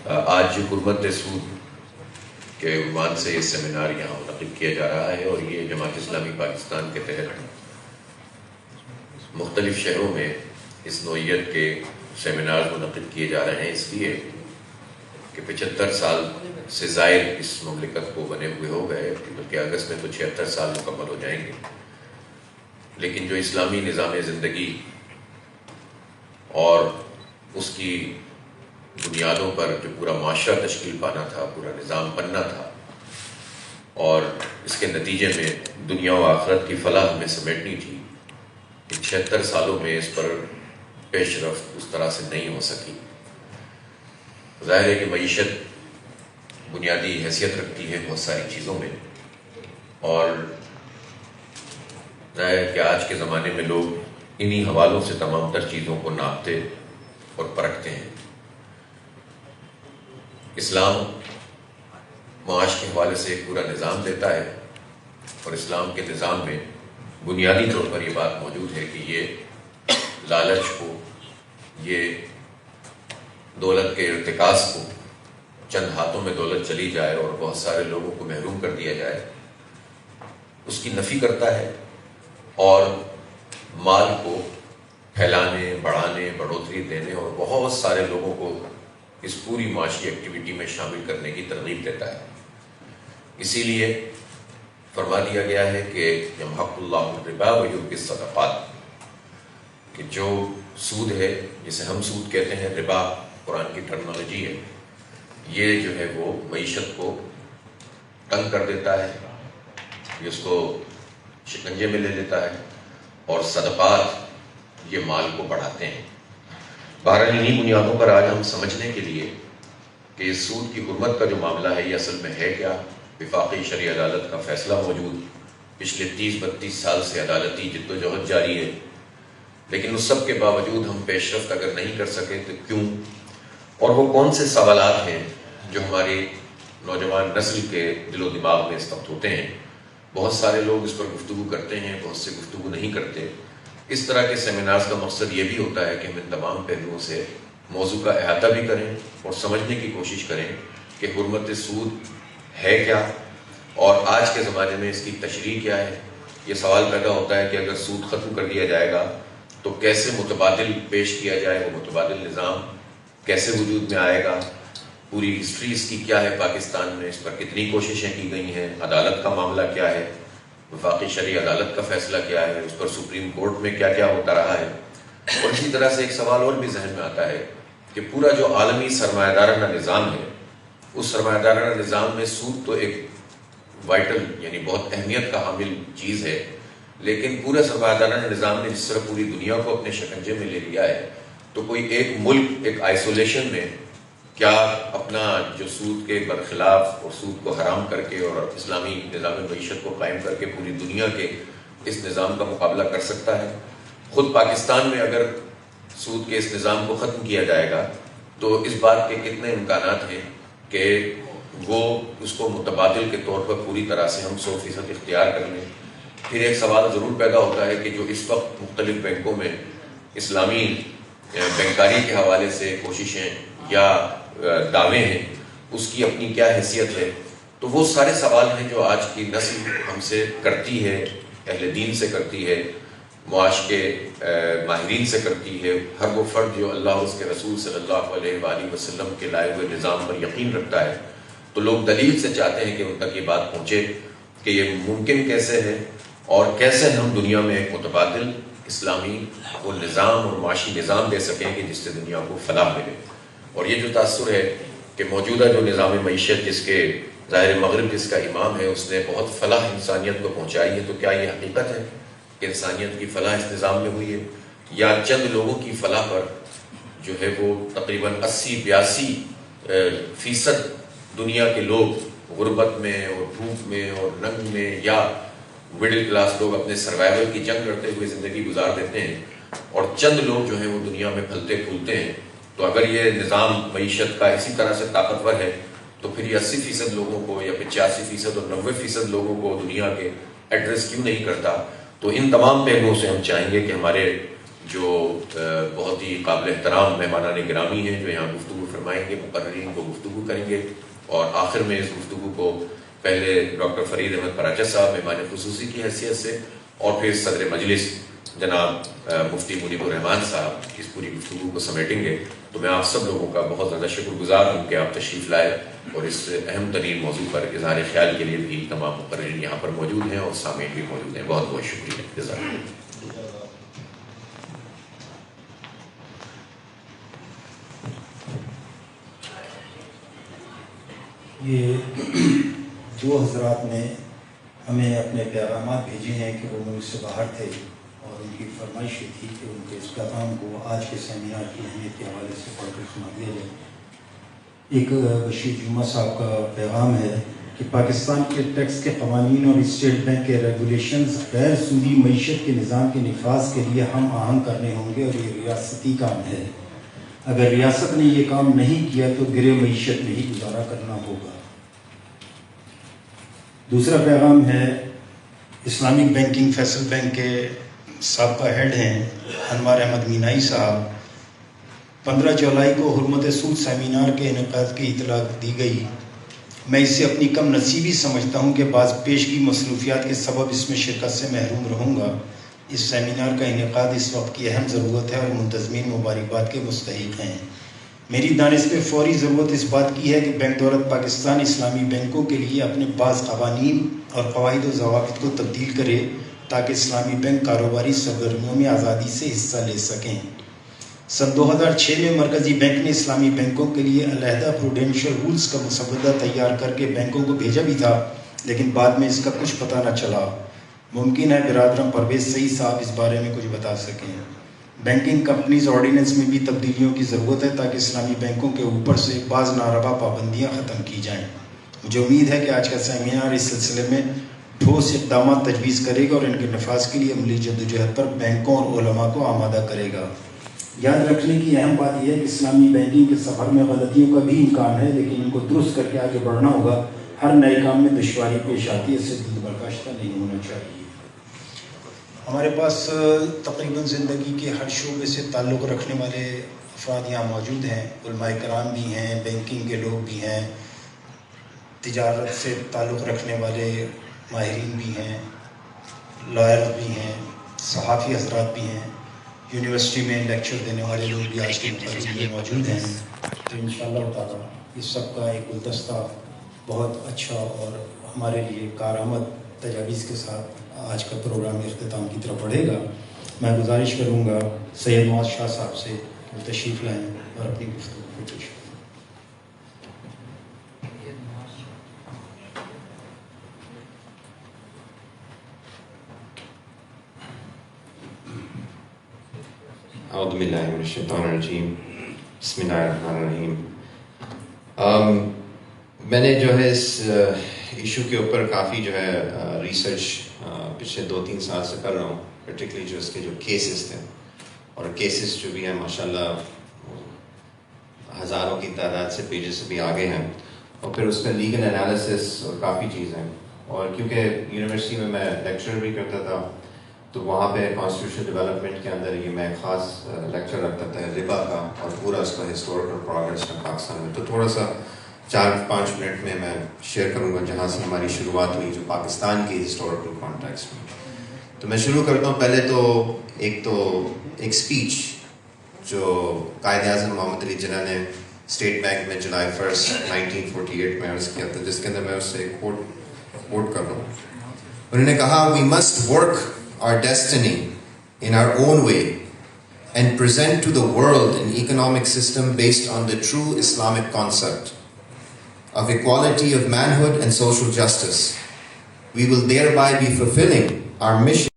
آج حکومت سود کے عنوان سے یہ سیمینار یہاں منعقد کیا جا رہا ہے، اور یہ جماعت اسلامی پاکستان کے تحت مختلف شہروں میں اس نوعیت کے سیمینار منعقد کیے جا رہے ہیں، اس لیے کہ 75 سال سے زائد اس مملکت کو بنے ہوئے ہو گئے، بلکہ اگست میں تو 76 سال مکمل ہو جائیں گے، لیکن جو اسلامی نظام زندگی اور اس کی بنیادوں پر جو پورا معاشرہ تشکیل پانا تھا، پورا نظام بننا تھا، اور اس کے نتیجے میں دنیا و آخرت کی فلاح ہمیں سمیٹنی تھی، ان 76 سالوں میں اس پر پیش رفت اس طرح سے نہیں ہو سکی۔ ظاہر ہے کہ معیشت بنیادی حیثیت رکھتی ہے بہت ساری چیزوں میں، اور ظاہر ہے کہ آج کے زمانے میں لوگ انہی حوالوں سے تمام تر چیزوں کو ناپتے اور پرکھتے ہیں۔ اسلام معاش کے حوالے سے ایک پورا نظام دیتا ہے، اور اسلام کے نظام میں بنیادی طور پر یہ بات موجود ہے کہ یہ لالچ کو، یہ دولت کے ارتکاز کو، چند ہاتھوں میں دولت چلی جائے اور بہت سارے لوگوں کو محروم کر دیا جائے، اس کی نفی کرتا ہے، اور مال کو پھیلانے، بڑھانے، بڑھوتری دینے اور بہت سارے لوگوں کو اس پوری معاشی ایکٹیویٹی میں شامل کرنے کی ترغیب دیتا ہے۔ اسی لیے فرما دیا گیا ہے کہ یمحق اللہ الربا ویربی الصدقات، کہ جو سود ہے، جسے ہم سود کہتے ہیں، ربا قرآن کی ٹرمنالوجی ہے، یہ جو ہے وہ معیشت کو تنگ کر دیتا ہے، یہ اس کو شکنجے میں لے لیتا ہے، اور صدقات یہ مال کو بڑھاتے ہیں۔ بہرحال انہی بنیادوں پر آج ہم سمجھنے کے لیے کہ اس سود کی حرمت کا جو معاملہ ہے یہ اصل میں ہے کیا، وفاقی شرعی عدالت کا فیصلہ موجود، پچھلے 30-32 سال سے عدالتی جد و جہد جاری ہے، لیکن اس سب کے باوجود ہم پیش رفت اگر نہیں کر سکے تو کیوں، اور وہ کون سے سوالات ہیں جو ہماری نوجوان نسل کے دل و دماغ میں استقبال ہوتے ہیں۔ بہت سارے لوگ اس پر گفتگو کرتے ہیں، بہت سے گفتگو نہیں کرتے۔ اس طرح کے سیمینارز کا مقصد یہ بھی ہوتا ہے کہ ہم ان تمام پہلوؤں سے موضوع کا احاطہ بھی کریں اور سمجھنے کی کوشش کریں کہ حرمت سود ہے کیا، اور آج کے زمانے میں اس کی تشریح کیا ہے۔ یہ سوال پیدا ہوتا ہے کہ اگر سود ختم کر دیا جائے گا تو کیسے متبادل پیش کیا جائے، وہ متبادل نظام کیسے وجود میں آئے گا، پوری ہسٹری اس کی کیا ہے پاکستان میں، اس پر کتنی کوششیں کی گئی ہیں، عدالت کا معاملہ کیا ہے، وفاقی شرعی عدالت کا فیصلہ کیا ہے، اس پر سپریم کورٹ میں کیا کیا ہوتا رہا ہے۔ اور اسی طرح سے ایک سوال اور بھی ذہن میں آتا ہے کہ پورا جو عالمی سرمایہ دارانہ نظام ہے، اس سرمایہ دارانہ نظام میں سود تو ایک وائٹل یعنی بہت اہمیت کا حامل چیز ہے، لیکن پورے سرمایہ دارانہ نظام نے جس طرح پوری دنیا کو اپنے شکنجے میں لے لیا ہے، تو کوئی ایک ملک ایک آئسولیشن میں کیا اپنا جو سود کے برخلاف اور سود کو حرام کر کے اور اسلامی نظام معیشت کو قائم کر کے پوری دنیا کے اس نظام کا مقابلہ کر سکتا ہے؟ خود پاکستان میں اگر سود کے اس نظام کو ختم کیا جائے گا تو اس بات کے کتنے امکانات ہیں کہ وہ اس کو متبادل کے طور پر پوری طرح سے ہم 100% اختیار کر لیں؟ پھر ایک سوال ضرور پیدا ہوتا ہے کہ جو اس وقت مختلف بینکوں میں اسلامی بینکاری کے حوالے سے کوششیں یا دعوے ہیں، اس کی اپنی کیا حیثیت ہے؟ تو وہ سارے سوال ہیں جو آج کی نسل ہم سے کرتی ہے، اہل دین سے کرتی ہے، معاش کے ماہرین سے کرتی ہے، ہر وہ فرد جو اللہ اور اس کے رسول صلی اللہ علیہ وآلہ وسلم کے لائے ہوئے نظام پر یقین رکھتا ہے۔ تو لوگ دلیل سے چاہتے ہیں کہ ان تک یہ بات پہنچے کہ یہ ممکن کیسے ہے، اور کیسے ہم دنیا میں ایک متبادل اسلامی وہ نظام اور معاشی نظام دے سکیں کہ جس سے دنیا کو فلاح ملے۔ اور یہ جو تاثر ہے کہ موجودہ جو نظام معیشت جس کے ظاہر مغرب جس کا امام ہے، اس نے بہت فلاح انسانیت کو پہنچائی ہے، تو کیا یہ حقیقت ہے کہ انسانیت کی فلاح اس نظام میں ہوئی ہے، یا چند لوگوں کی فلاح پر جو ہے وہ تقریباً 80-82% دنیا کے لوگ غربت میں اور بھوک میں اور ننگ میں یا مڈل کلاس لوگ اپنے سروائیول کی جنگ لڑتے ہوئے زندگی گزار دیتے ہیں، اور چند لوگ جو ہیں وہ دنیا میں پھلتے پھولتے ہیں؟ تو اگر یہ نظام معیشت کا اسی طرح سے طاقتور ہے تو پھر یہ 80% لوگوں کو یا 85% اور 90% لوگوں کو دنیا کے ایڈریس کیوں نہیں کرتا؟ تو ان تمام پہلوؤں سے ہم چاہیں گے کہ ہمارے جو بہت ہی قابل احترام مہمانان گرامی ہیں جو یہاں گفتگو فرمائیں گے، مقررین کو گفتگو کریں گے، اور آخر میں اس گفتگو کو پہلے ڈاکٹر فرید احمد پراچہ صاحب مہمان خصوصی کی حیثیت سے، اور پھر صدر مجلس جناب مفتی منیب الرحمان صاحب اس پوری گفتگو کو سمیٹیں گے. تو میں آپ سب لوگوں کا بہت زیادہ شکر گزار ہوں کہ آپ تشریف لائے، اور اس اہم ترین موضوع پر اظہار خیال کے لیے بھی تمام مقررین یہاں پر موجود ہیں اور سامعین بھی موجود ہیں. بہت بہت شکریہ. جزاک اللہ. یہ دو حضرات نے ہمیں اپنے پیغامات بھیجے ہیں کہ وہ ملک سے باہر تھے، اور ان کی فرمائش یہ تھی کہ ان کے اس پیغام کو آج کے سیمینار کی اہمیت کے حوالے سے پڑھ کر سنا دیا جائے. ایک بشیر جمعہ صاحب کا پیغام ہے کہ پاکستان کے ٹیکس کے قوانین اور اسٹیٹ بینک کے ریگولیشنز غیر سودی معیشت کے نظام کے نفاذ کے لیے ہم آہنگ کرنے ہوں گے، اور یہ ریاستی کام ہے. اگر ریاست نے یہ کام نہیں کیا تو گرے معیشت میں ہی گزارا کرنا ہوگا. دوسرا پیغام ہے اسلامک بینکنگ فیصل بینک کے سابقہ ہیڈ ہیں انوار احمد مینائی صاحب. 15 جولائی کو حرمت سود سیمینار کے انعقاد کی اطلاع دی گئی. میں اسے اپنی کم نصیبی سمجھتا ہوں کہ بعض پیشگی مصروفیات کے سبب اس میں شرکت سے محروم رہوں گا. اس سیمینار کا انعقاد اس وقت کی اہم ضرورت ہے اور منتظمین مبارکباد کے مستحق ہیں. میری دانش میں فوری ضرورت اس بات کی ہے کہ بینک دولت پاکستان اسلامی بینکوں کے لیے اپنے بعض قوانین اور قواعد و ضوابط کو تبدیل کرے تاکہ اسلامی بینک کاروباری سرگرمیوں میں آزادی سے حصہ لے سکیں. سن 2006 میں مرکزی بینک نے اسلامی بینکوں کے لیے علیحدہ پروڈینشل رولز کا مسودہ تیار کر کے بینکوں کو بھیجا بھی تھا، لیکن بعد میں اس کا کچھ پتہ نہ چلا. ممکن ہے برادرم پرویز سعید صاحب اس بارے میں کچھ بتا سکیں. بینکنگ کمپنیز آرڈیننس میں بھی تبدیلیوں کی ضرورت ہے تاکہ اسلامی بینکوں کے اوپر سے بعض ناروا پابندیاں ختم کی جائیں. مجھے امید ہے کہ آج کا سیمینار اس سلسلے میں ٹھوس اقدامات تجویز کرے گا اور ان کے نفاذ کے لیے عملی جدوجہد پر بینکوں اور علماء کو آمادہ کرے گا. یاد رکھنے کی اہم بات یہ ہے کہ اسلامی بینکنگ کے سفر میں غلطیوں کا بھی امکان ہے، لیکن ان کو درست کر کے آگے بڑھنا ہوگا. ہر نئے کام میں دشواری پیش آتی ہے، اس سے دل برداشتہ نہیں ہونا چاہیے. ہمارے پاس تقریباً زندگی کے ہر شعبے سے تعلق رکھنے والے افراد یہاں موجود ہیں. علماء کرام بھی ہیں، بینکنگ کے لوگ بھی ہیں، تجارت سے تعلق رکھنے والے ماہرین بھی ہیں، لائر بھی ہیں، صحافی حضرات بھی ہیں، یونیورسٹی میں لیکچر دینے والے لوگ بھی آج کے مقابلے میں موجود ہیں. تو انشاءاللہ تعالیٰ اس سب کا ایک گلدستہ بہت اچھا اور ہمارے لیے کارآمد تجاویز کے ساتھ آج کا پروگرام اختتام کی طرف بڑھے گا. میں گزارش کروں گا سید معاذ شاہ صاحب سے کہ وہ تشریف لائیں اور اپنی گفتگو کو پیش کریں. اعوذ باللہ من الشیطان الرجیم. بسم اللہ الرحمن الرحیم. میں نے جو ہے اس ایشو کے اوپر کافی جو ہے ریسرچ پچھلے 2-3 سال سے کر رہا ہوں، پرٹیکولرلی جو اس کے جو کیسز تھے، اور کیسز جو بھی ہیں ماشاءاللہ ہزاروں کی تعداد سے پیجز سے بھی آگے ہیں، اور پھر اس کا لیگل انالیسس اور کافی چیزیں. اور کیونکہ یونیورسٹی میں میں لیکچر بھی کرتا تھا تو وہاں پہ کانسٹیٹیوشن ڈیولپمنٹ کے اندر یہ میں خاص لیکچر رکھتا تھا ربا کا اور پورا اس کا ہسٹوریکل پروگریس میں پاکستان میں. تو تھوڑا سا 4-5 منٹ میں شیئر کروں گا جہاں سے ہماری شروعات ہوئی جو پاکستان کی ہسٹوریکل کانٹیکسٹ میں. تو میں شروع کرتا ہوں. پہلے تو ایک اسپیچ جو قائد اعظم محمد علی جناح نے اسٹیٹ بینک میں جولائی 1 1948 میں عرض کیا تھا، جس کے اندر میں اس سے کوٹ کر رہا ہوں. انہوں نے کہا "We must work our destiny in our own way and present to the world an economic system based on the true Islamic concept of equality of manhood and social justice. We will thereby be fulfilling our mission